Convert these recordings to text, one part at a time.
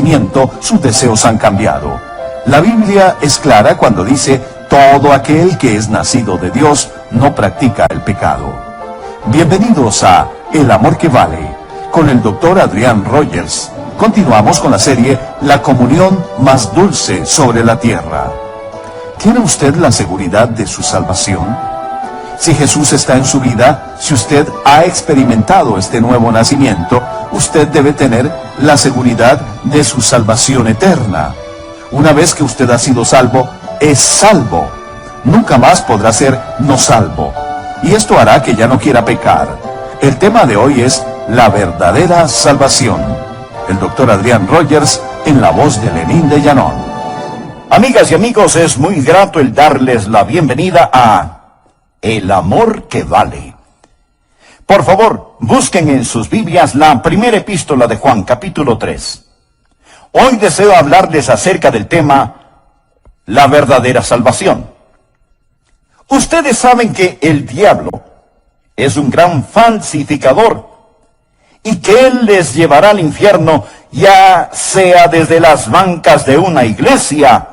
nacimiento, sus deseos han cambiado. La Biblia es clara cuando dice, todo aquel que es nacido de Dios no practica el pecado. Bienvenidos a El Amor que Vale, con el Dr. Adrián Rogers. Continuamos con la serie La comunión más dulce sobre la tierra. ¿Tiene usted la seguridad de su salvación? Si Jesús está en su vida, si usted ha experimentado este nuevo nacimiento, usted debe tener la seguridad de su salvación eterna. Una vez que usted ha sido salvo, es salvo. Nunca más podrá ser no salvo. Y esto hará que ya no quiera pecar. El tema de hoy es la verdadera salvación. El Dr. Adrián Rogers, en la voz de Lenín de Llanón. Amigas y amigos, es muy grato el darles la bienvenida a El Amor que Vale. Por favor, busquen en sus Biblias la primera epístola de Juan, capítulo 3. Hoy deseo hablarles acerca del tema la verdadera salvación. Ustedes saben que el diablo es un gran falsificador y que él les llevará al infierno, ya sea desde las bancas de una iglesia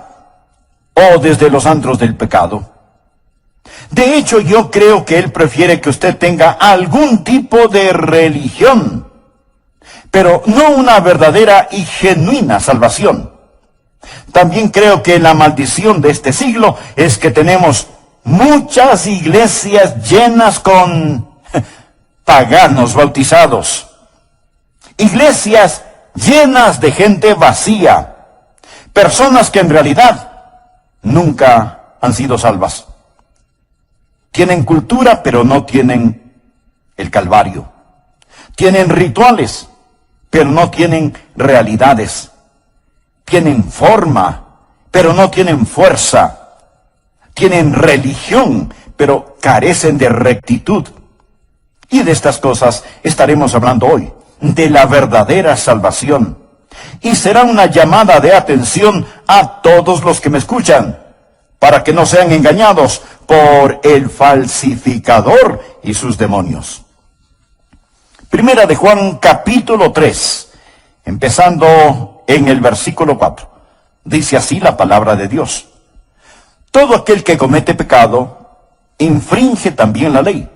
o desde los antros del pecado. De hecho, yo creo que él prefiere que usted tenga algún tipo de religión, pero no una verdadera y genuina salvación. También creo que la maldición de este siglo es que tenemos muchas iglesias llenas con paganos bautizados. Iglesias llenas de gente vacía. Personas que en realidad nunca han sido salvas. Tienen cultura, pero no tienen el Calvario. Tienen rituales, pero no tienen realidades. Tienen forma, pero no tienen fuerza. Tienen religión, pero carecen de rectitud. Y de estas cosas estaremos hablando hoy, de la verdadera salvación. Y será una llamada de atención a todos los que me escuchan, para que no sean engañados por el falsificador y sus demonios. Primera de Juan, capítulo 3, empezando en el versículo 4. Dice así la palabra de Dios. Todo aquel que comete pecado, infringe también la ley,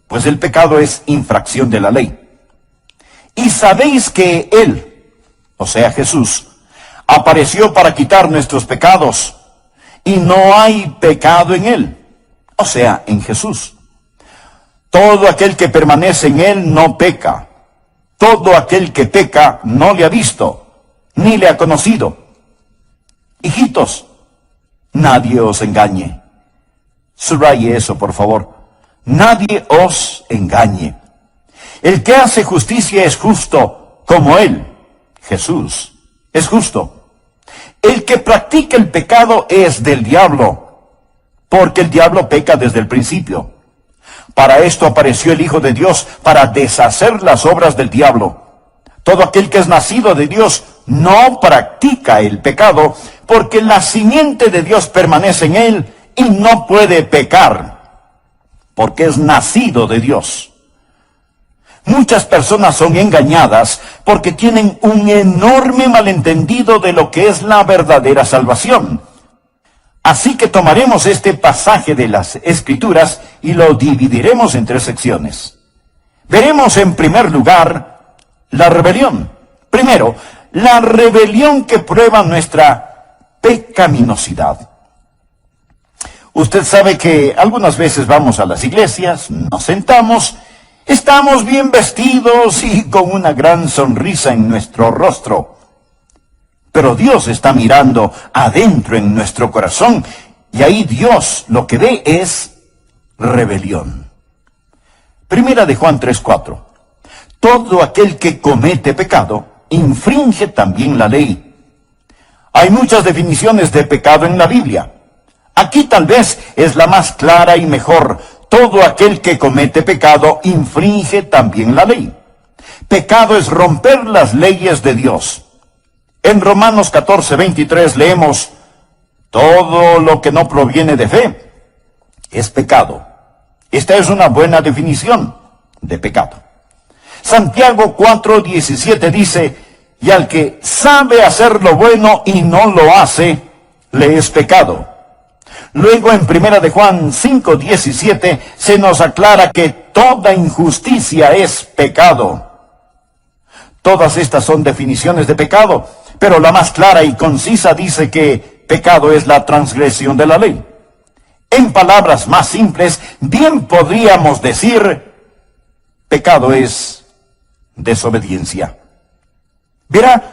pues el pecado es infracción de la ley. Y sabéis que Él, o sea Jesús, apareció para quitar nuestros pecados, y no hay pecado en Él, o sea, en Jesús. Todo aquel que permanece en Él no peca. Todo aquel que peca no le ha visto, ni le ha conocido. Hijitos, nadie os engañe. Subraye eso, por favor. Nadie os engañe. El que hace justicia es justo, como Él, Jesús, es justo. El que practica el pecado es del diablo, porque el diablo peca desde el principio. Para esto apareció el Hijo de Dios, para deshacer las obras del diablo. Todo aquel que es nacido de Dios no practica el pecado, porque la simiente de Dios permanece en él y no puede pecar, porque es nacido de Dios. Muchas personas son engañadas porque tienen un enorme malentendido de lo que es la verdadera salvación. Así que tomaremos este pasaje de las Escrituras y lo dividiremos en 3 secciones. Veremos en primer lugar la rebelión. Primero, la rebelión que prueba nuestra pecaminosidad. Usted sabe que algunas veces vamos a las iglesias, nos sentamos, estamos bien vestidos y con una gran sonrisa en nuestro rostro. Pero Dios está mirando adentro en nuestro corazón y ahí Dios lo que ve es rebelión. Primera de Juan 3:4. Todo aquel que comete pecado infringe también la ley. Hay muchas definiciones de pecado en la Biblia. Aquí tal vez es la más clara y mejor. Todo aquel que comete pecado infringe también la ley. Pecado es romper las leyes de Dios. En Romanos 14:23 leemos, todo lo que no proviene de fe es pecado. Esta es una buena definición de pecado. Santiago 4:17 dice, Y al que sabe hacer lo bueno y no lo hace, le es pecado. Luego en 1 de Juan 5:17 se nos aclara que toda injusticia es pecado. Todas estas son definiciones de pecado, pero la más clara y concisa dice que pecado es la transgresión de la ley. En palabras más simples, bien podríamos decir, pecado es desobediencia. Verá,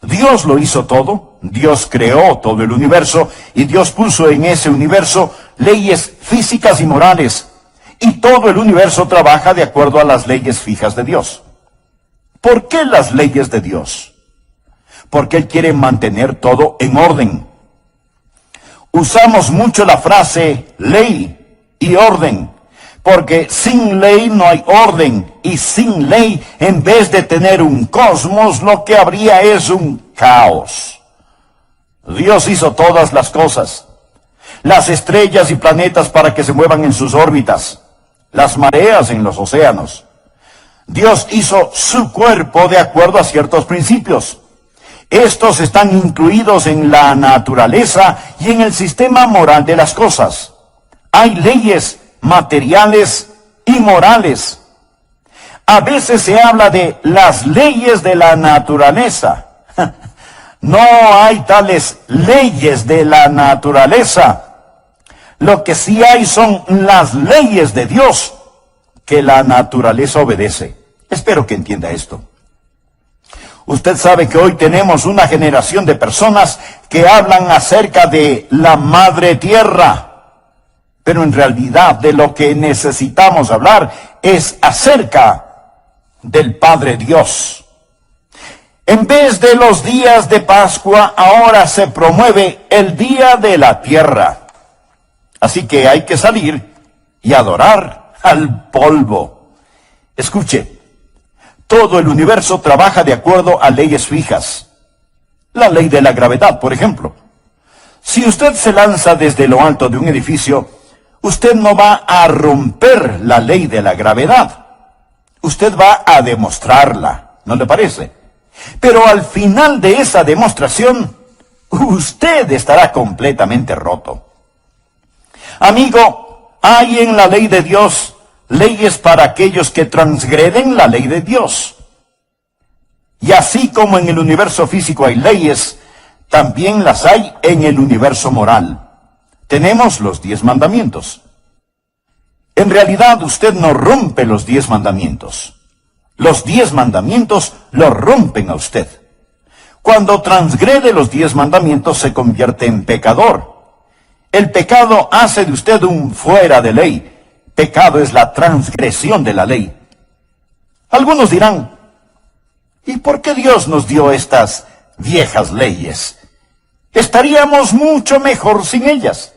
Dios lo hizo todo, Dios creó todo el universo y Dios puso en ese universo leyes físicas y morales. Y todo el universo trabaja de acuerdo a las leyes fijas de Dios. ¿Por qué las leyes de Dios? Porque Él quiere mantener todo en orden. Usamos mucho la frase ley y orden, porque sin ley no hay orden, y sin ley, en vez de tener un cosmos, lo que habría es un caos. Dios hizo todas las cosas, las estrellas y planetas para que se muevan en sus órbitas, las mareas en los océanos. Dios hizo su cuerpo de acuerdo a ciertos principios. Estos están incluidos en la naturaleza y en el sistema moral de las cosas. Hay leyes materiales y morales. A veces se habla de las leyes de la naturaleza. No hay tales leyes de la naturaleza. Lo que sí hay son las leyes de Dios que la naturaleza obedece. Espero que entienda esto. Usted sabe que hoy tenemos una generación de personas que hablan acerca de la madre tierra. Pero en realidad de lo que necesitamos hablar es acerca del Padre Dios. En vez de los días de Pascua, ahora se promueve el Día de la Tierra. Así que hay que salir y adorar al polvo. Escuche, todo el universo trabaja de acuerdo a leyes fijas. La ley de la gravedad, por ejemplo. Si usted se lanza desde lo alto de un edificio, usted no va a romper la ley de la gravedad. Usted va a demostrarla, ¿no le parece? Pero al final de esa demostración, usted estará completamente roto. Amigo, hay en la ley de Dios leyes para aquellos que transgreden la ley de Dios. Y así como en el universo físico hay leyes, también las hay en el universo moral. Tenemos los 10 mandamientos. En realidad usted no rompe los 10 mandamientos. Los 10 mandamientos lo rompen a usted. Cuando transgrede los 10 mandamientos se convierte en pecador. El pecado hace de usted un fuera de ley. Pecado es la transgresión de la ley. Algunos dirán, ¿y por qué Dios nos dio estas viejas leyes? Estaríamos mucho mejor sin ellas.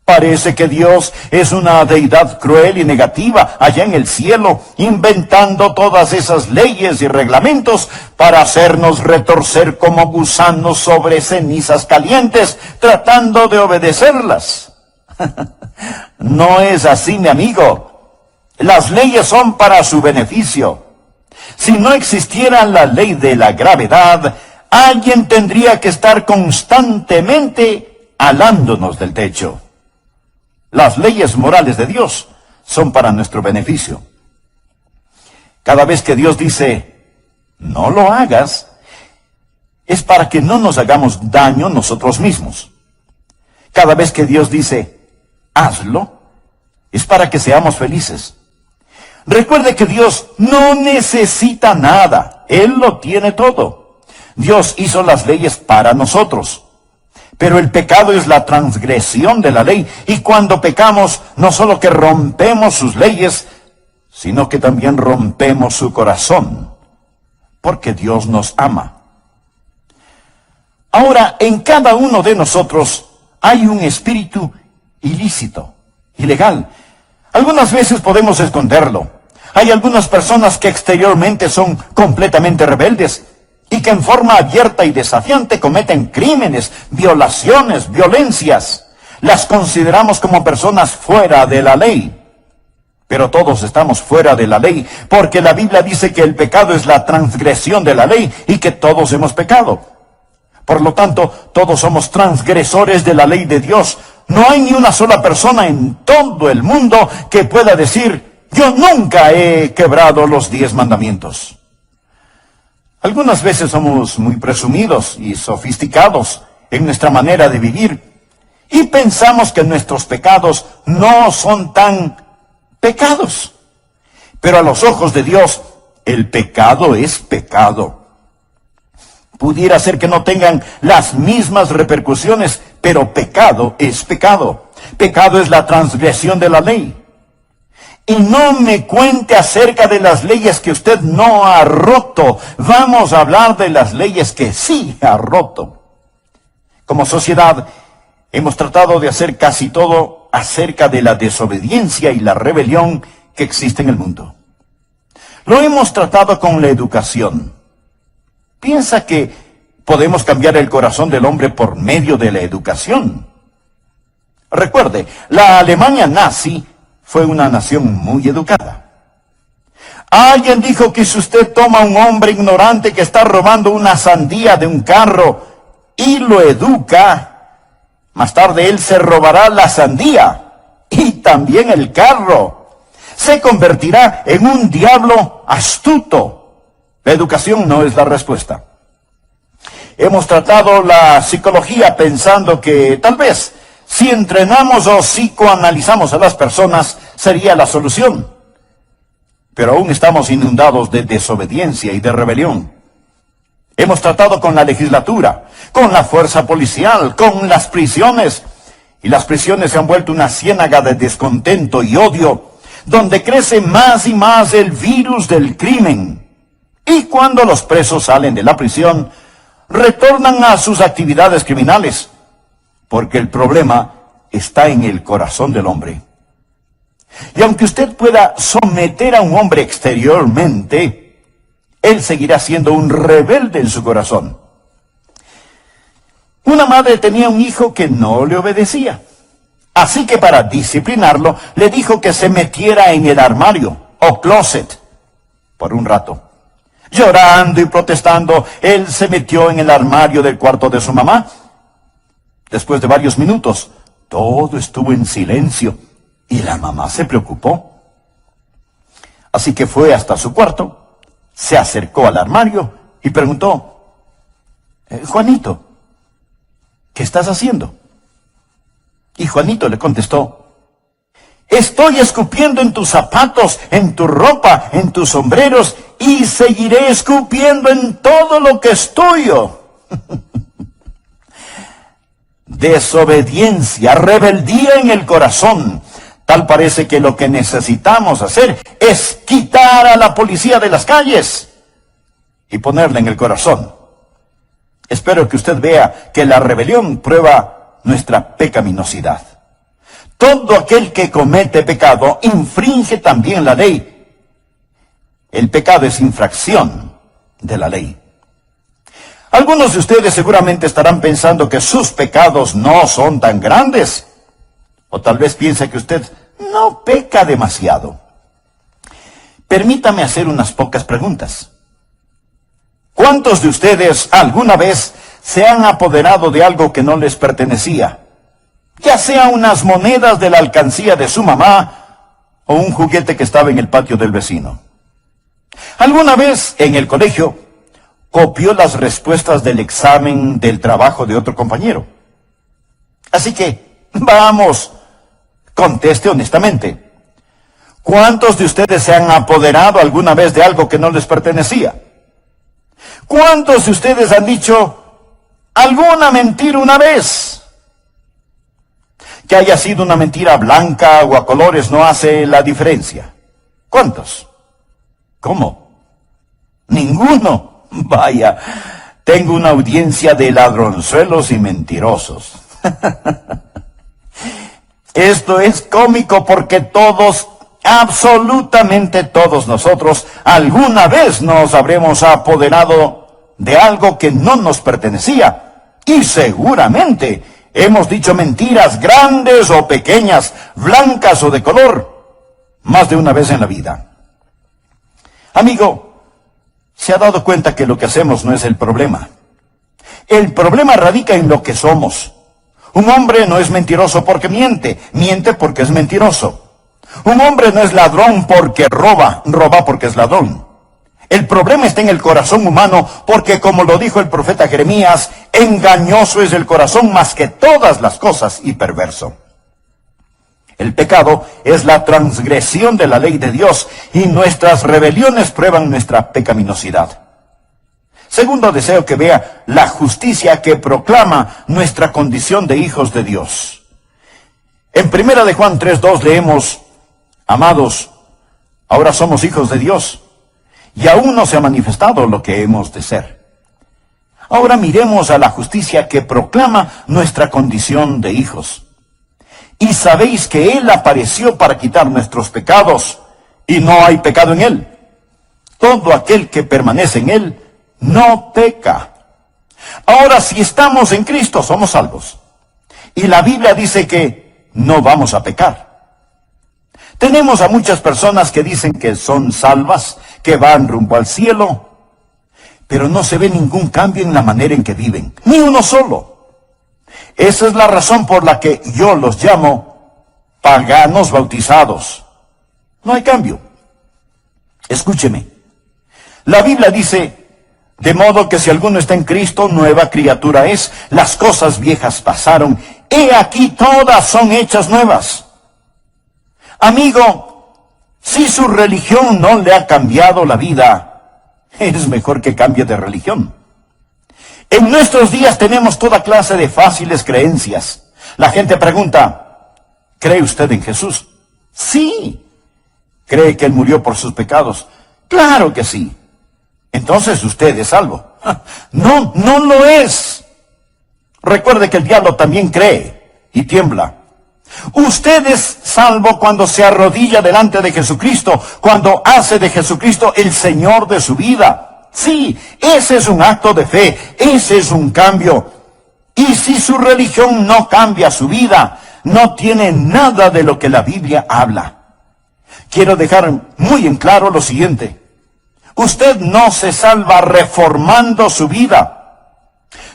Parece que Dios es una deidad cruel y negativa allá en el cielo, inventando todas esas leyes y reglamentos para hacernos retorcer como gusanos sobre cenizas calientes, tratando de obedecerlas. No es así, mi amigo. Las leyes son para su beneficio. Si no existiera la ley de la gravedad, alguien tendría que estar constantemente alándonos del techo. Las leyes morales de Dios son para nuestro beneficio. Cada vez que Dios dice, no lo hagas, es para que no nos hagamos daño nosotros mismos. Cada vez que Dios dice, hazlo, es para que seamos felices. Recuerde que Dios no necesita nada. Él lo tiene todo. Dios hizo las leyes para nosotros. Pero el pecado es la transgresión de la ley. Y cuando pecamos, no solo que rompemos sus leyes, sino que también rompemos su corazón. Porque Dios nos ama. Ahora, en cada uno de nosotros hay un espíritu ilícito, ilegal. Algunas veces podemos esconderlo. Hay algunas personas que exteriormente son completamente rebeldes y que en forma abierta y desafiante cometen crímenes, violaciones, violencias. Las consideramos como personas fuera de la ley. Pero todos estamos fuera de la ley, porque la Biblia dice que el pecado es la transgresión de la ley y que todos hemos pecado. Por lo tanto, todos somos transgresores de la ley de Dios. No hay ni una sola persona en todo el mundo que pueda decir: yo nunca he quebrado los 10 mandamientos. Algunas veces somos muy presumidos y sofisticados en nuestra manera de vivir y pensamos que nuestros pecados no son tan pecados. Pero a los ojos de Dios, el pecado es pecado. Pudiera ser que no tengan las mismas repercusiones, pero pecado es pecado. Pecado es la transgresión de la ley. Y no me cuente acerca de las leyes que usted no ha roto. Vamos a hablar de las leyes que sí ha roto. Como sociedad, hemos tratado de hacer casi todo acerca de la desobediencia y la rebelión que existe en el mundo. Lo hemos tratado con la educación. ¿Piensa que podemos cambiar el corazón del hombre por medio de la educación? Recuerde, la Alemania nazi fue una nación muy educada. Alguien dijo que si usted toma a un hombre ignorante que está robando una sandía de un carro y lo educa, más tarde él se robará la sandía y también el carro. Se convertirá en un diablo astuto. La educación no es la respuesta. Hemos tratado la psicología pensando que tal vez si entrenamos o psicoanalizamos a las personas sería la solución. Pero aún estamos inundados de desobediencia y de rebelión. Hemos tratado con la legislatura, con la fuerza policial, con las prisiones. Y las prisiones se han vuelto una ciénaga de descontento y odio, donde crece más y más el virus del crimen. Y cuando los presos salen de la prisión, retornan a sus actividades criminales, porque el problema está en el corazón del hombre. Y aunque usted pueda someter a un hombre exteriormente, él seguirá siendo un rebelde en su corazón. Una madre tenía un hijo que no le obedecía. Así que para disciplinarlo, le dijo que se metiera en el armario o closet por un rato. Llorando y protestando, él se metió en el armario del cuarto de su mamá. Después de varios minutos, todo estuvo en silencio y la mamá se preocupó. Así que fue hasta su cuarto, se acercó al armario y preguntó: Juanito, ¿qué estás haciendo? Y Juanito le contestó: estoy escupiendo en tus zapatos, en tu ropa, en tus sombreros, y seguiré escupiendo en todo lo que es tuyo. Desobediencia, rebeldía en el corazón. Tal parece que lo que necesitamos hacer es quitar a la policía de las calles y ponerla en el corazón. Espero que usted vea que la rebelión prueba nuestra pecaminosidad. Todo aquel que comete pecado infringe también la ley. El pecado es infracción de la ley. Algunos de ustedes seguramente estarán pensando que sus pecados no son tan grandes. O tal vez piense que usted no peca demasiado. Permítame hacer unas pocas preguntas. ¿Cuántos de ustedes alguna vez se han apoderado de algo que no les pertenecía? Ya sea unas monedas de la alcancía de su mamá o un juguete que estaba en el patio del vecino. ¿Alguna vez en el colegio copió las respuestas del examen del trabajo de otro compañero? Así que, vamos, conteste honestamente. ¿Cuántos de ustedes se han apoderado alguna vez de algo que no les pertenecía? ¿Cuántos de ustedes han dicho alguna mentira una vez? Que haya sido una mentira blanca o a colores no hace la diferencia. ¿Cuántos? ¿Cómo? Ninguno. Vaya, tengo una audiencia de ladronzuelos y mentirosos. Esto es cómico porque todos, absolutamente todos nosotros, alguna vez nos habremos apoderado de algo que no nos pertenecía. Y seguramente hemos dicho mentiras grandes o pequeñas, blancas o de color. más de una vez en la vida. Amigo, ¿se ha dado cuenta que lo que hacemos no es el problema? El problema radica en lo que somos. Un hombre no es mentiroso porque miente, miente porque es mentiroso. Un hombre no es ladrón porque roba, roba porque es ladrón. El problema está en el corazón humano porque, como lo dijo el profeta Jeremías, engañoso es el corazón más que todas las cosas y perverso. El pecado es la transgresión de la ley de Dios y nuestras rebeliones prueban nuestra pecaminosidad. Segundo, deseo que vea la justicia que proclama nuestra condición de hijos de Dios. En 1 de Juan 3:2 leemos: amados, ahora somos hijos de Dios, y aún no se ha manifestado lo que hemos de ser. Ahora miremos a la justicia que proclama nuestra condición de hijos. Y sabéis que Él apareció para quitar nuestros pecados, y no hay pecado en Él. Todo aquel que permanece en Él no peca. Ahora, si estamos en Cristo, somos salvos. Y la Biblia dice que no vamos a pecar. Tenemos a muchas personas que dicen que son salvas, que van rumbo al cielo, pero no se ve ningún cambio en la manera en que viven, ni uno solo. Esa es la razón por la que yo los llamo paganos bautizados. No hay cambio. Escúcheme. La Biblia dice: de modo que si alguno está en Cristo, nueva criatura es. Las cosas viejas pasaron, he aquí todas son hechas nuevas. Amigo, si su religión no le ha cambiado la vida, es mejor que cambie de religión. En nuestros días tenemos toda clase de fáciles creencias. La gente pregunta: ¿cree usted en Jesús? Sí. ¿Cree que Él murió por sus pecados? Claro que sí. Entonces usted es salvo. No, no lo es. Recuerde que el diablo también cree y tiembla. Usted es salvo cuando se arrodilla delante de Jesucristo, cuando hace de Jesucristo el Señor de su vida. Sí, ese es un acto de fe, ese es un cambio. Y si su religión no cambia su vida, no tiene nada de lo que la Biblia habla. Quiero dejar muy en claro lo siguiente: usted no se salva reformando su vida.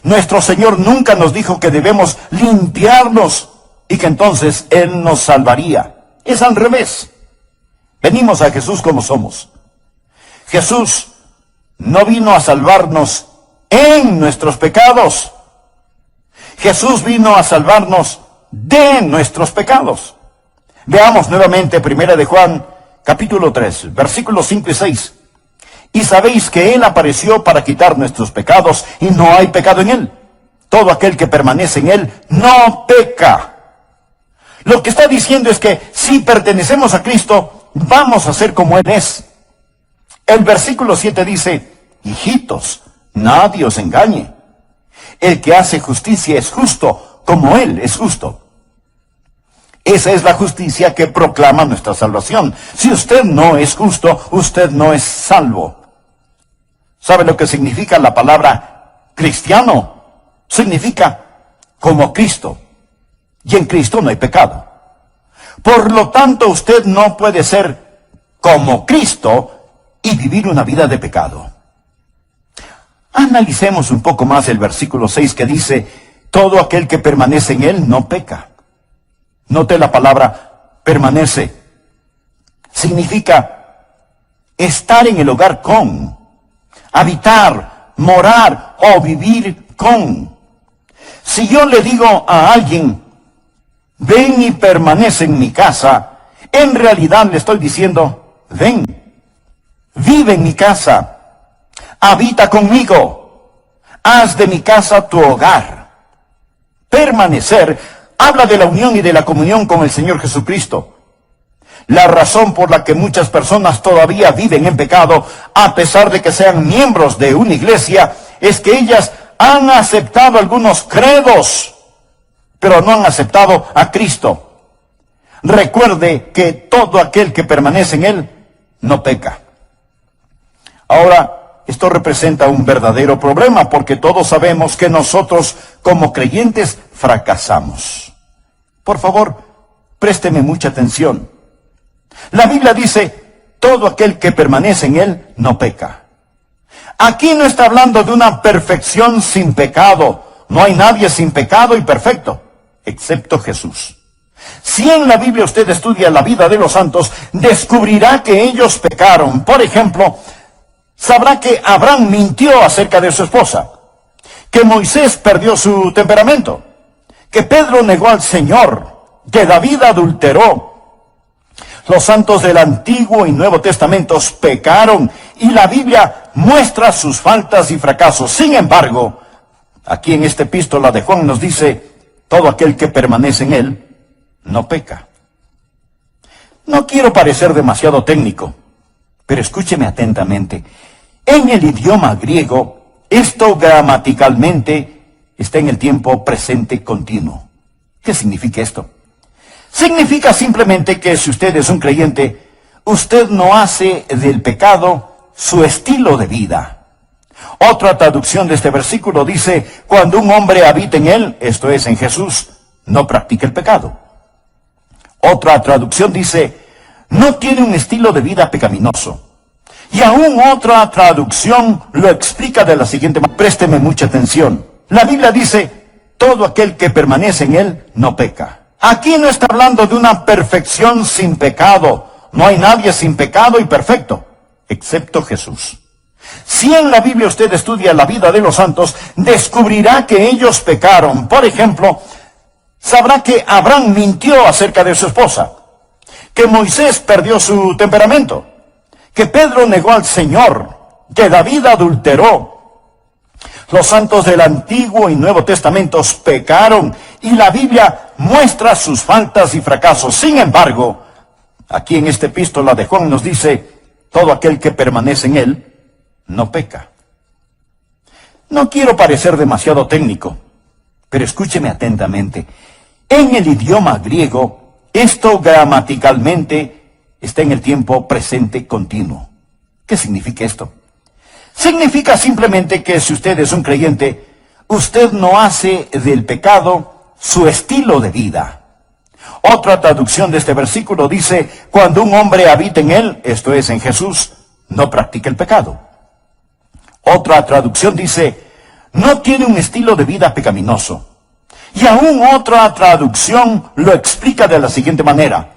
Nuestro Señor nunca nos dijo que debemos limpiarnos y que entonces Él nos salvaría. Es al revés. Venimos a Jesús como somos. Jesús no vino a salvarnos en nuestros pecados. Jesús vino a salvarnos de nuestros pecados. Veamos nuevamente 1 de Juan, capítulo 3, versículos 5 y 6. Y sabéis que Él apareció para quitar nuestros pecados, y no hay pecado en Él. Todo aquel que permanece en Él no peca. Lo que está diciendo es que si pertenecemos a Cristo, vamos a ser como Él es. El versículo 7 dice: hijitos, nadie os engañe. El que hace justicia es justo, como Él es justo. Esa es la justicia que proclama nuestra salvación. Si usted no es justo, usted no es salvo. ¿Sabe lo que significa la palabra cristiano? Significa como Cristo. Y en Cristo no hay pecado. Por lo tanto, usted no puede ser como Cristo y vivir una vida de pecado. Analicemos un poco más el versículo 6 que dice: todo aquel que permanece en Él no peca. Note la palabra permanece. Significa estar en el hogar con, habitar, morar o vivir con. Si yo le digo a alguien: ven y permanece en mi casa, en realidad le estoy diciendo: ven, vive en mi casa, habita conmigo, haz de mi casa tu hogar. Permanecer habla de la unión y de la comunión con el Señor Jesucristo. La razón por la que muchas personas todavía viven en pecado, a pesar de que sean miembros de una iglesia, es que ellas han aceptado algunos credos, pero no han aceptado a Cristo. Recuerde que todo aquel que permanece en Él no peca. Ahora, esto representa un verdadero problema, porque todos sabemos que nosotros, como creyentes, fracasamos. Por favor, présteme mucha atención. La Biblia dice, todo aquel que permanece en él no peca. Aquí no está hablando de una perfección sin pecado. No hay nadie sin pecado y perfecto, excepto Jesús. Si en la Biblia usted estudia la vida de los santos, descubrirá que ellos pecaron. Por ejemplo, sabrá que Abraham mintió acerca de su esposa, que Moisés perdió su temperamento, que Pedro negó al Señor, que David adulteró. Los santos del Antiguo y Nuevo Testamentos pecaron y la Biblia muestra sus faltas y fracasos. Sin embargo, aquí en esta epístola de Juan nos dice, todo aquel que permanece en él no peca. No quiero parecer demasiado técnico, pero escúcheme atentamente. En el idioma griego, esto gramaticalmente está en el tiempo presente continuo. ¿Qué significa esto? Significa simplemente que si usted es un creyente, usted no hace del pecado su estilo de vida. Otra traducción de este versículo dice, cuando un hombre habita en él, esto es en Jesús, no practica el pecado. Otra traducción dice, no tiene un estilo de vida pecaminoso. Y aún otra traducción lo explica de la siguiente manera. Présteme mucha atención. La Biblia dice, todo aquel que permanece en él no peca. Aquí no está hablando de una perfección sin pecado. No hay nadie sin pecado y perfecto, excepto Jesús. Si en la Biblia usted estudia la vida de los santos, descubrirá que ellos pecaron. Por ejemplo, sabrá que Abraham mintió acerca de su esposa, que Moisés perdió su temperamento, que Pedro negó al Señor, que David adulteró. Los santos del Antiguo y Nuevo Testamentos pecaron y la Biblia muestra sus faltas y fracasos. Sin embargo, aquí en esta epístola de Juan nos dice, todo aquel que permanece en él no peca. No quiero parecer demasiado técnico, pero escúcheme atentamente. En el idioma griego, esto gramaticalmente está en el tiempo presente continuo. ¿Qué significa esto? Significa simplemente que si usted es un creyente, usted no hace del pecado su estilo de vida. Otra traducción de este versículo dice, cuando un hombre habita en él, esto es en Jesús, no practica el pecado. Otra traducción dice, no tiene un estilo de vida pecaminoso. Y aún otra traducción lo explica de la siguiente manera.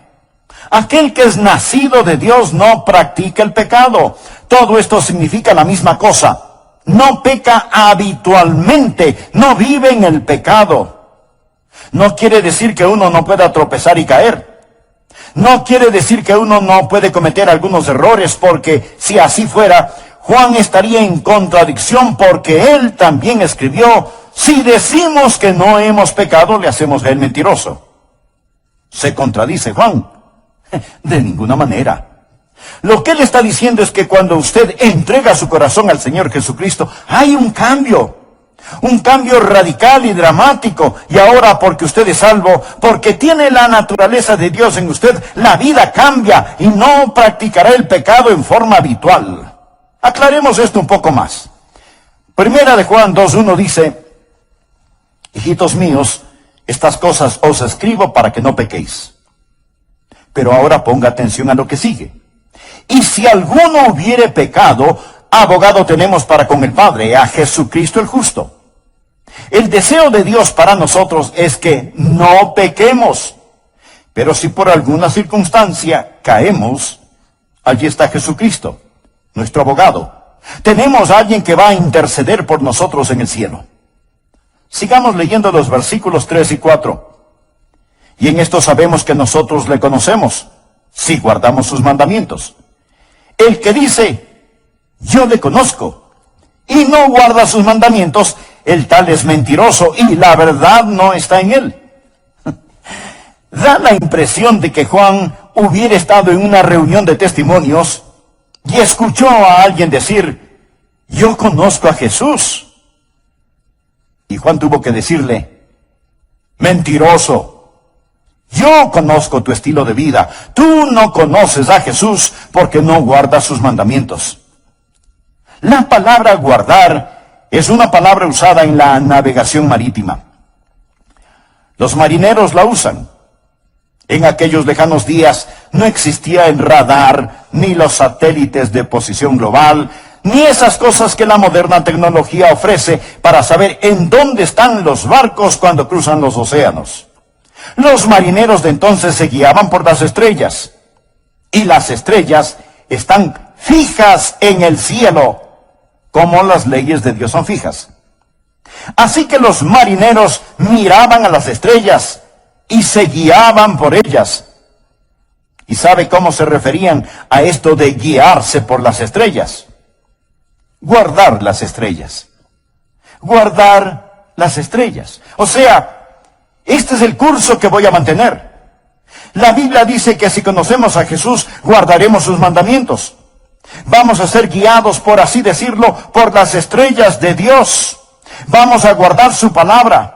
Aquel que es nacido de Dios no practica el pecado. Todo esto significa la misma cosa. No peca habitualmente, no vive en el pecado. No quiere decir que uno no pueda tropezar y caer. No quiere decir que uno no puede cometer algunos errores, porque si así fuera, Juan estaría en contradicción, porque él también escribió, si decimos que no hemos pecado, le hacemos a él mentiroso. ¿Se contradice Juan? De ninguna manera. Lo que él está diciendo es que cuando usted entrega su corazón al Señor Jesucristo, hay un cambio radical y dramático. Y ahora, porque usted es salvo, porque tiene la naturaleza de Dios en usted, la vida cambia y no practicará el pecado en forma habitual. Aclaremos esto un poco más. Primera de Juan 2:1 dice, hijitos míos, estas cosas os escribo para que no pequéis. Pero ahora ponga atención a lo que sigue. Y si alguno hubiere pecado, abogado tenemos para con el Padre, a Jesucristo el justo. El deseo de Dios para nosotros es que no pequemos. Pero si por alguna circunstancia caemos, allí está Jesucristo, nuestro abogado. Tenemos a alguien que va a interceder por nosotros en el cielo. Sigamos leyendo los versículos 3 y 4. Y en esto sabemos que nosotros le conocemos, si guardamos sus mandamientos. El que dice, yo le conozco, y no guarda sus mandamientos, el tal es mentiroso, y la verdad no está en él. Da la impresión de que Juan hubiera estado en una reunión de testimonios, y escuchó a alguien decir, yo conozco a Jesús. Y Juan tuvo que decirle, mentiroso. Yo conozco tu estilo de vida. Tú no conoces a Jesús porque no guardas sus mandamientos. La palabra guardar es una palabra usada en la navegación marítima. Los marineros la usan. En aquellos lejanos días no existía el radar, ni los satélites de posición global, ni esas cosas que la moderna tecnología ofrece para saber en dónde están los barcos cuando cruzan los océanos. Los marineros de entonces se guiaban por las estrellas, y las estrellas están fijas en el cielo, como las leyes de Dios son fijas. Así que los marineros miraban a las estrellas y se guiaban por ellas. ¿Y sabe cómo se referían a esto de guiarse por las estrellas? Guardar las estrellas. Guardar las estrellas. O sea, este es el curso que voy a mantener. La Biblia dice que si conocemos a Jesús, guardaremos sus mandamientos. Vamos a ser guiados, por así decirlo, por las estrellas de Dios. Vamos a guardar su palabra.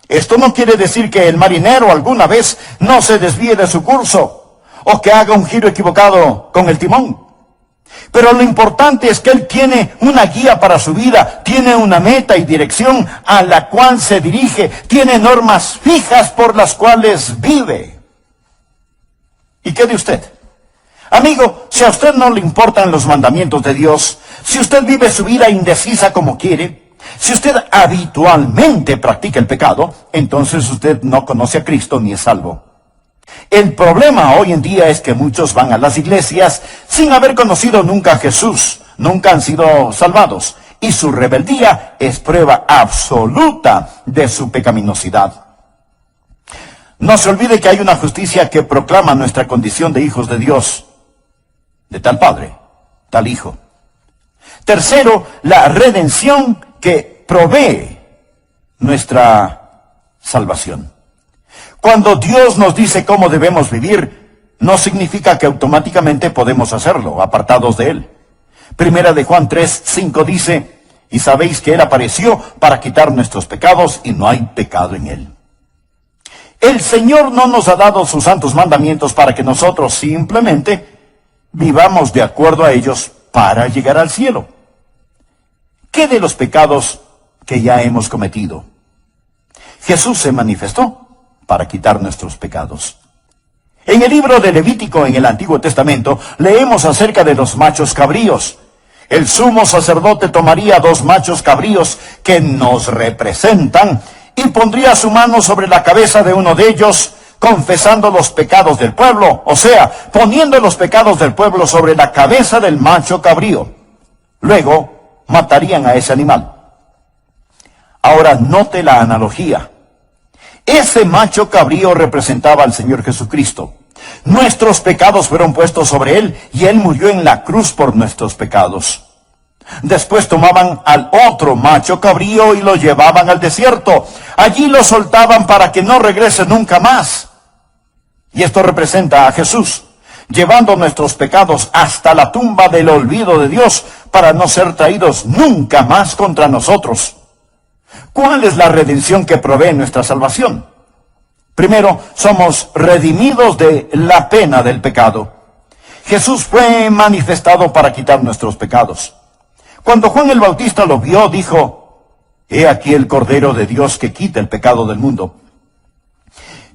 Esto no quiere decir que el marinero alguna vez no se desvíe de su curso o que haga un giro equivocado con el timón. Pero lo importante es que él tiene una guía para su vida, tiene una meta y dirección a la cual se dirige, tiene normas fijas por las cuales vive. ¿Y qué de usted? Amigo, si a usted no le importan los mandamientos de Dios, si usted vive su vida indecisa como quiere, si usted habitualmente practica el pecado, entonces usted no conoce a Cristo ni es salvo. El problema hoy en día es que muchos van a las iglesias sin haber conocido nunca a Jesús, nunca han sido salvados, y su rebeldía es prueba absoluta de su pecaminosidad. No se olvide que hay una justicia que proclama nuestra condición de hijos de Dios, de tal Padre, tal Hijo. Tercero, la redención que provee nuestra salvación. Cuando Dios nos dice cómo debemos vivir, no significa que automáticamente podemos hacerlo, apartados de Él. Primera de Juan 3:5 dice, y sabéis que Él apareció para quitar nuestros pecados y no hay pecado en Él. El Señor no nos ha dado sus santos mandamientos para que nosotros simplemente vivamos de acuerdo a ellos para llegar al cielo. ¿Qué de los pecados que ya hemos cometido? Jesús se manifestó para quitar nuestros pecados. En el libro de Levítico, en el Antiguo Testamento, leemos acerca de los machos cabríos. El sumo sacerdote tomaría 2 machos cabríos que nos representan y pondría su mano sobre la cabeza de uno de ellos, confesando los pecados del pueblo, o sea, poniendo los pecados del pueblo sobre la cabeza del macho cabrío. Luego, matarían a ese animal. Ahora note la analogía. Ese macho cabrío representaba al Señor Jesucristo. Nuestros pecados fueron puestos sobre Él y Él murió en la cruz por nuestros pecados. Después tomaban al otro macho cabrío y lo llevaban al desierto. Allí lo soltaban para que no regrese nunca más. Y esto representa a Jesús, llevando nuestros pecados hasta la tumba del olvido de Dios para no ser traídos nunca más contra nosotros. ¿Cuál es la redención que provee nuestra salvación? Primero, somos redimidos de la pena del pecado. Jesús fue manifestado para quitar nuestros pecados. Cuando Juan el Bautista lo vio, dijo, «He aquí el Cordero de Dios que quita el pecado del mundo».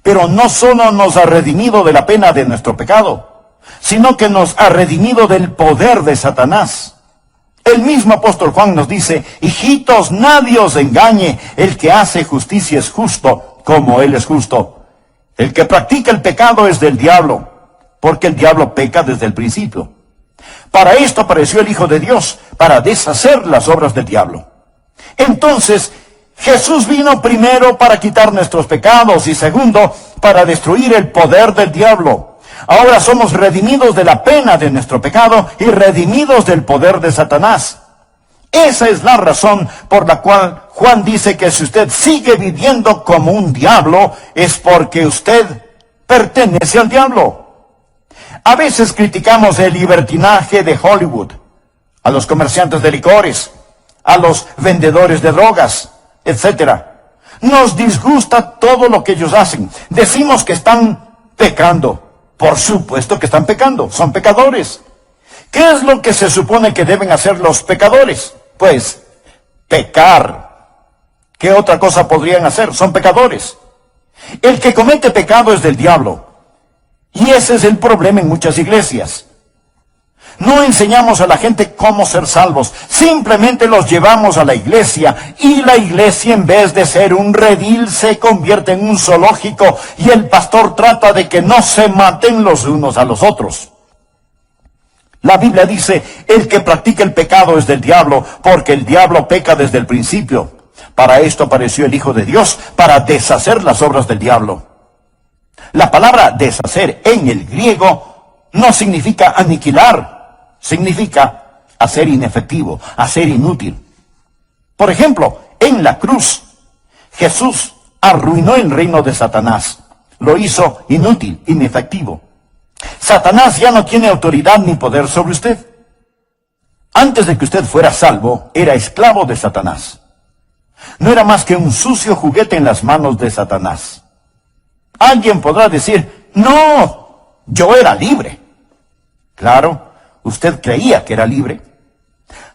Pero no solo nos ha redimido de la pena de nuestro pecado, sino que nos ha redimido del poder de Satanás. El mismo apóstol Juan nos dice, «Hijitos, nadie os engañe, el que hace justicia es justo, como Él es justo. El que practica el pecado es del diablo, porque el diablo peca desde el principio. Para esto apareció el Hijo de Dios, para deshacer las obras del diablo». Entonces, Jesús vino primero para quitar nuestros pecados y segundo, para destruir el poder del diablo. Ahora somos redimidos de la pena de nuestro pecado y redimidos del poder de Satanás. Esa es la razón por la cual Juan dice que si usted sigue viviendo como un diablo, es porque usted pertenece al diablo. A veces criticamos el libertinaje de Hollywood, a los comerciantes de licores, a los vendedores de drogas, etc. Nos disgusta todo lo que ellos hacen. Decimos que están pecando. Por supuesto que están pecando, son pecadores. ¿Qué es lo que se supone que deben hacer los pecadores? Pues, pecar. ¿Qué otra cosa podrían hacer? Son pecadores. El que comete pecado es del diablo. Y ese es el problema en muchas iglesias. No enseñamos a la gente cómo ser salvos, simplemente los llevamos a la iglesia y la iglesia, en vez de ser un redil, se convierte en un zoológico y el pastor trata de que no se maten los unos a los otros. La Biblia dice, el que practica el pecado es del diablo, porque el diablo peca desde el principio. Para esto apareció el Hijo de Dios, para deshacer las obras del diablo. La palabra deshacer en el griego no significa aniquilar, significa hacer inefectivo, hacer inútil. Por ejemplo, en la cruz, Jesús arruinó el reino de Satanás. Lo hizo inútil, inefectivo. Satanás ya no tiene autoridad ni poder sobre usted. Antes de que usted fuera salvo, era esclavo de Satanás. No era más que un sucio juguete en las manos de Satanás. Alguien podrá decir, no, yo era libre. Claro, usted creía que era libre.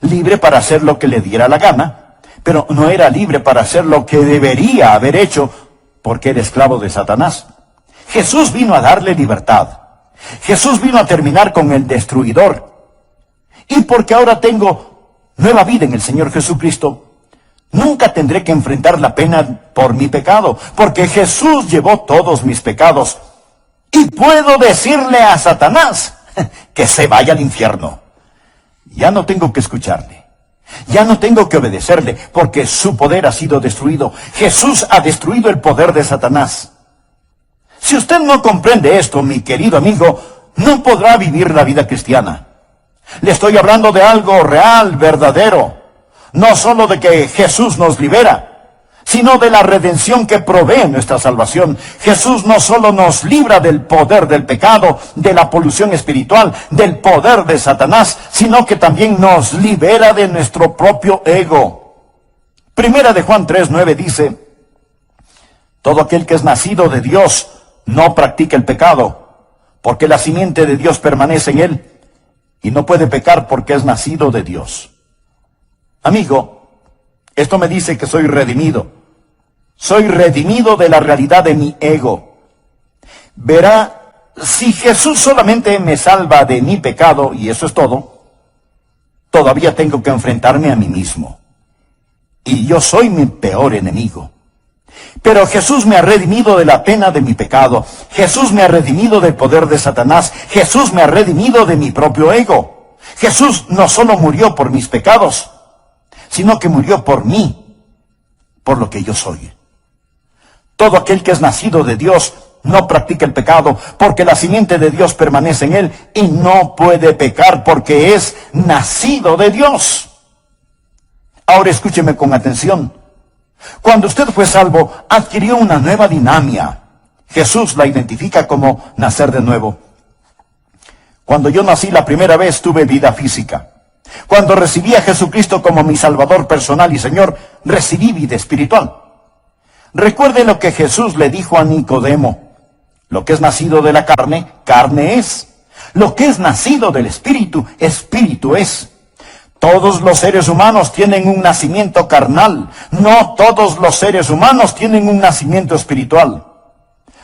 Libre para hacer lo que le diera la gana, pero no era libre para hacer lo que debería haber hecho, porque era esclavo de Satanás. Jesús vino a darle libertad. Jesús vino a terminar con el destruidor. Y porque ahora tengo nueva vida en el Señor Jesucristo, nunca tendré que enfrentar la pena por mi pecado, porque Jesús llevó todos mis pecados. Y puedo decirle a Satanás que se vaya al infierno. Ya no tengo que escucharle. Ya no tengo que obedecerle, porque su poder ha sido destruido. Jesús ha destruido el poder de Satanás. Si usted no comprende esto, mi querido amigo, no podrá vivir la vida cristiana. Le estoy hablando de algo real, verdadero. No solo de que Jesús nos libera, sino de la redención que provee nuestra salvación. Jesús no solo nos libra del poder del pecado, de la polución espiritual, del poder de Satanás, sino que también nos libera de nuestro propio ego. Primera de Juan 3:9 dice, todo aquel que es nacido de Dios no practica el pecado, porque la simiente de Dios permanece en él, y no puede pecar porque es nacido de Dios. Amigo, esto me dice que soy redimido. Soy redimido de la realidad de mi ego. Verá, si Jesús solamente me salva de mi pecado, y eso es todo, todavía tengo que enfrentarme a mí mismo. Y yo soy mi peor enemigo. Pero Jesús me ha redimido de la pena de mi pecado. Jesús me ha redimido del poder de Satanás. Jesús me ha redimido de mi propio ego. Jesús no solo murió por mis pecados, sino que murió por mí, por lo que yo soy. Todo aquel que es nacido de Dios no practica el pecado, porque la simiente de Dios permanece en él, y no puede pecar porque es nacido de Dios. Ahora escúcheme con atención. Cuando usted fue salvo, adquirió una nueva dinámica. Jesús la identifica como nacer de nuevo. Cuando yo nací la primera vez, tuve vida física. Cuando recibí a Jesucristo como mi Salvador personal y Señor, recibí vida espiritual. Recuerde lo que Jesús le dijo a Nicodemo. Lo que es nacido de la carne, carne es. Lo que es nacido del Espíritu, Espíritu es. Todos los seres humanos tienen un nacimiento carnal. No todos los seres humanos tienen un nacimiento espiritual.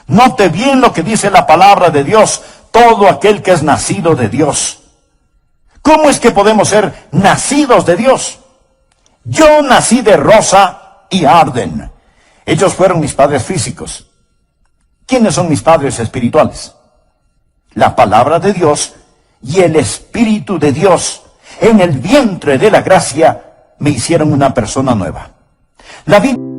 Note bien lo que dice la palabra de Dios. Todo aquel que es nacido de Dios. ¿Cómo es que podemos ser nacidos de Dios? Yo nací de Rosa y Arden. Ellos fueron mis padres físicos. ¿Quiénes son mis padres espirituales? La palabra de Dios y el Espíritu de Dios en el vientre de la gracia me hicieron una persona nueva. La Biblia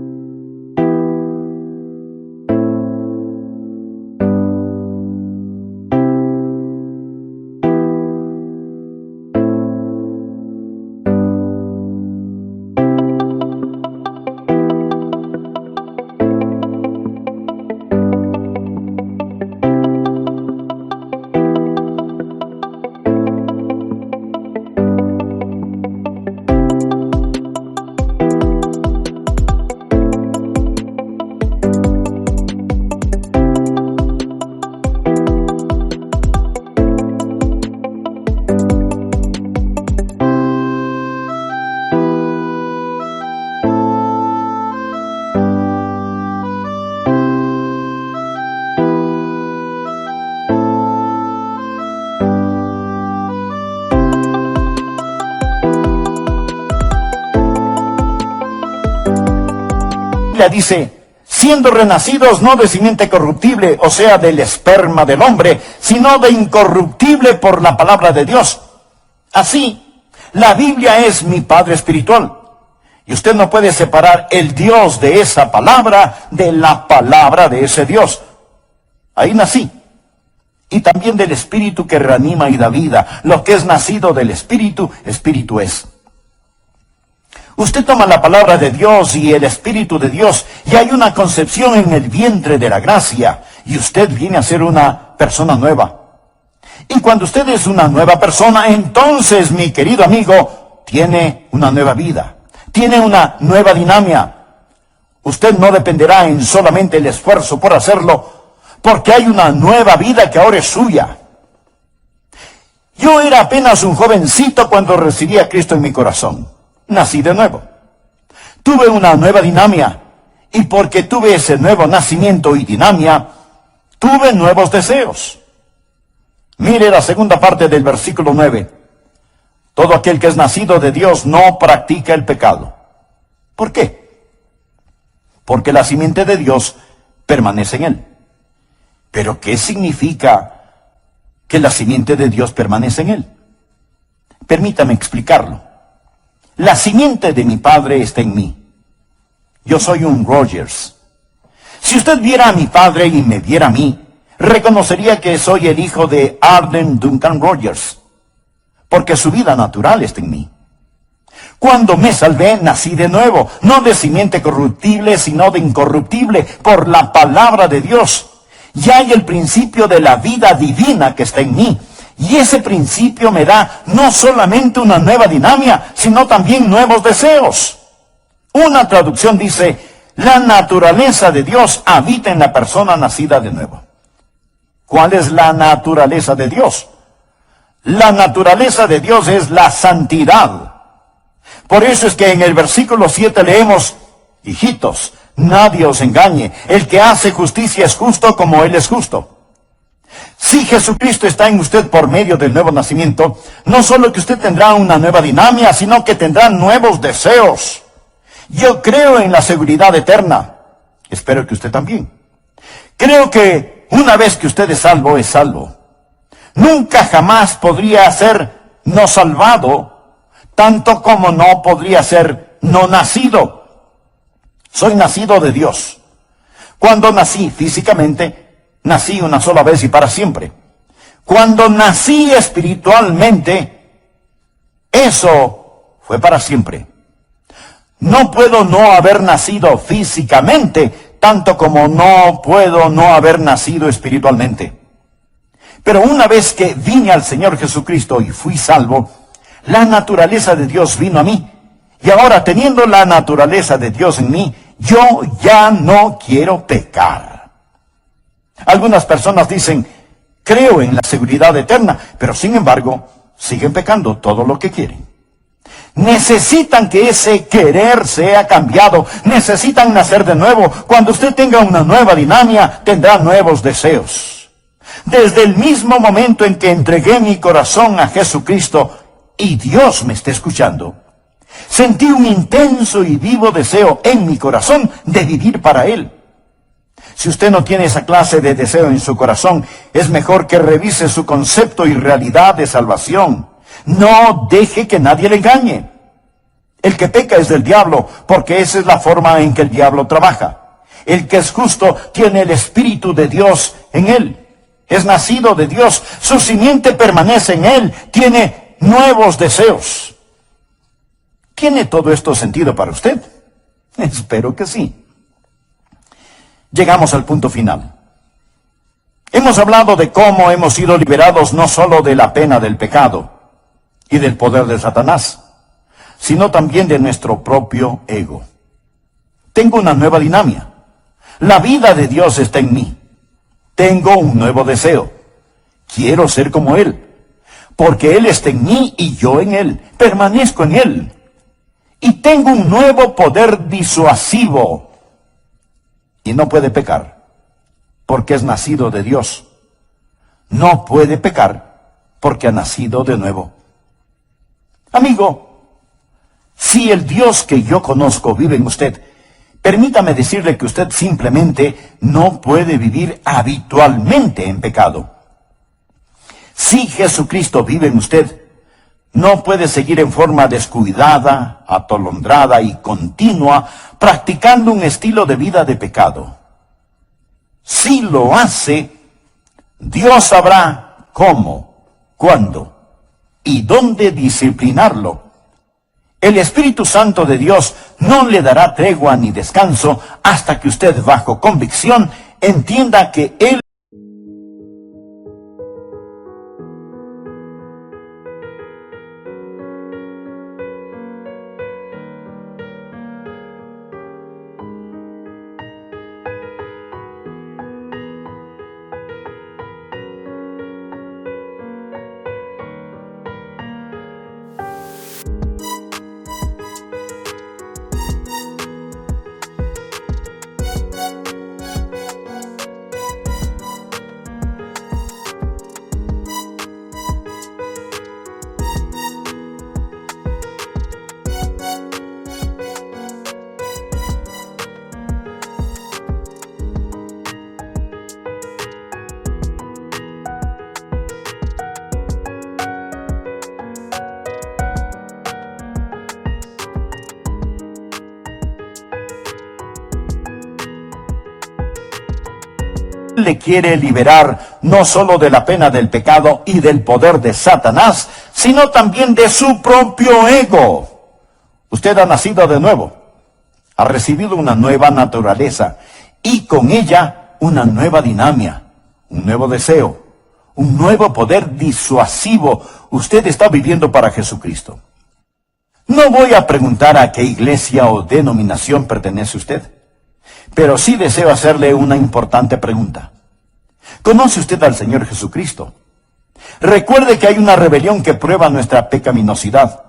Biblia dice, siendo renacidos no de simiente corruptible, o sea, del esperma del hombre, sino de incorruptible por la palabra de Dios. Así, la Biblia es mi Padre espiritual. Y usted no puede separar el Dios de esa palabra de la palabra de ese Dios. Ahí nací. Y también del Espíritu que reanima y da vida. Lo que es nacido del Espíritu, Espíritu es. Usted toma la palabra de Dios y el Espíritu de Dios, y hay una concepción en el vientre de la gracia, y usted viene a ser una persona nueva. Y cuando usted es una nueva persona, entonces, mi querido amigo, tiene una nueva vida. Tiene una nueva dinámica. Usted no dependerá en solamente el esfuerzo por hacerlo, porque hay una nueva vida que ahora es suya. Yo era apenas un jovencito cuando recibí a Cristo en mi corazón. Nací de nuevo. Tuve una nueva dinámica, y porque tuve ese nuevo nacimiento y dinámica, tuve nuevos deseos. Mire la segunda parte del versículo 9. Todo aquel que es nacido de Dios no practica el pecado. ¿Por qué? Porque la simiente de Dios permanece en él. ¿Pero qué significa que la simiente de Dios permanece en él? Permítame explicarlo. La simiente de mi padre está en mí. Yo soy un Rogers. Si usted viera a mi padre y me viera a mí, reconocería que soy el hijo de Arden Duncan Rogers, porque su vida natural está en mí. Cuando me salvé, nací de nuevo, no de simiente corruptible, sino de incorruptible, por la palabra de Dios. Y hay el principio de la vida divina que está en mí. Y ese principio me da no solamente una nueva dinámica, sino también nuevos deseos. Una traducción dice, la naturaleza de Dios habita en la persona nacida de nuevo. ¿Cuál es la naturaleza de Dios? La naturaleza de Dios es la santidad. Por eso es que en el versículo 7 leemos, hijitos, nadie os engañe, el que hace justicia es justo como Él es justo. Si Jesucristo está en usted por medio del nuevo nacimiento, no solo que usted tendrá una nueva dinámica, sino que tendrá nuevos deseos. Yo creo en la seguridad eterna. Espero que usted también. Creo que una vez que usted es salvo, es salvo. Nunca jamás podría ser no salvado, tanto como no podría ser no nacido. Soy nacido de Dios. Cuando nací físicamente, nací una sola vez y para siempre. Cuando nací espiritualmente, eso fue para siempre. No puedo no haber nacido físicamente, tanto como no puedo no haber nacido espiritualmente. Pero una vez que vine al Señor Jesucristo y fui salvo, la naturaleza de Dios vino a mí. Y ahora, teniendo la naturaleza de Dios en mí, yo ya no quiero pecar. Algunas personas dicen, creo en la seguridad eterna, pero sin embargo, siguen pecando todo lo que quieren. Necesitan que ese querer sea cambiado. Necesitan nacer de nuevo. Cuando usted tenga una nueva dinámica, tendrá nuevos deseos. Desde el mismo momento en que entregué mi corazón a Jesucristo, y Dios me está escuchando, sentí un intenso y vivo deseo en mi corazón de vivir para Él. Si usted no tiene esa clase de deseo en su corazón, es mejor que revise su concepto y realidad de salvación. No deje que nadie le engañe. El que peca es del diablo, porque esa es la forma en que el diablo trabaja. El que es justo tiene el Espíritu de Dios en él. Es nacido de Dios, su simiente permanece en él, tiene nuevos deseos. ¿Tiene todo esto sentido para usted? Espero que sí. Llegamos al punto final. Hemos hablado de cómo hemos sido liberados no solo de la pena del pecado y del poder de Satanás, sino también de nuestro propio ego. Tengo una nueva dinámica. La vida de Dios está en mí. Tengo un nuevo deseo. Quiero ser como Él, porque Él está en mí y yo en Él. Permanezco en Él. Y tengo un nuevo poder disuasivo. Y no puede pecar, porque es nacido de Dios. No puede pecar, porque ha nacido de nuevo. Amigo, si el Dios que yo conozco vive en usted, Permítame decirle que usted simplemente no puede vivir habitualmente en pecado. Si Jesucristo vive en usted, no puede seguir en forma descuidada, atolondrada y continua, practicando un estilo de vida de pecado. Si lo hace, Dios sabrá cómo, cuándo y dónde disciplinarlo. El Espíritu Santo de Dios no le dará tregua ni descanso hasta que usted, bajo convicción, entienda que Él le quiere liberar no solo de la pena del pecado y del poder de Satanás, sino también de su propio ego. Usted ha nacido de nuevo, ha recibido una nueva naturaleza y con ella una nueva dinámica, un nuevo deseo, un nuevo poder disuasivo. Usted está viviendo para Jesucristo. No voy a preguntar a qué iglesia o denominación pertenece usted, pero sí deseo hacerle una importante pregunta. ¿Conoce usted al Señor Jesucristo? Recuerde que hay una rebelión que prueba nuestra pecaminosidad,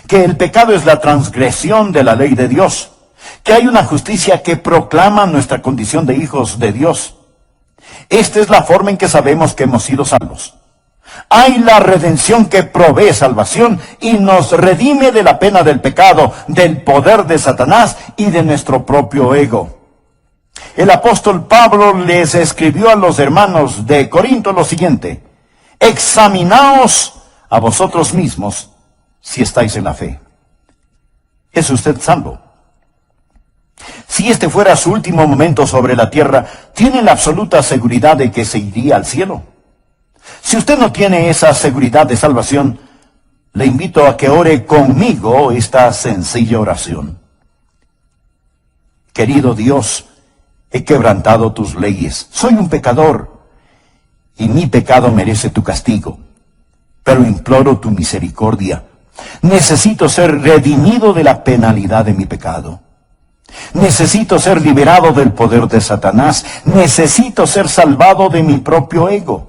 que el pecado es la transgresión de la ley de Dios, que hay una justicia que proclama nuestra condición de hijos de Dios. Esta es la forma en que sabemos que hemos sido salvos. Hay la redención que provee salvación y nos redime de la pena del pecado, del poder de Satanás y de nuestro propio ego. El apóstol Pablo les escribió a los hermanos de Corinto lo siguiente: examinaos a vosotros mismos si estáis en la fe. ¿Es usted salvo? Si este fuera su último momento sobre la tierra, ¿tiene la absoluta seguridad de que se iría al cielo? Si usted no tiene esa seguridad de salvación, le invito a que ore conmigo esta sencilla oración. Querido Dios, he quebrantado tus leyes. Soy un pecador y mi pecado merece tu castigo, pero imploro tu misericordia. Necesito ser redimido de la penalidad de mi pecado. Necesito ser liberado del poder de Satanás. Necesito ser salvado de mi propio ego.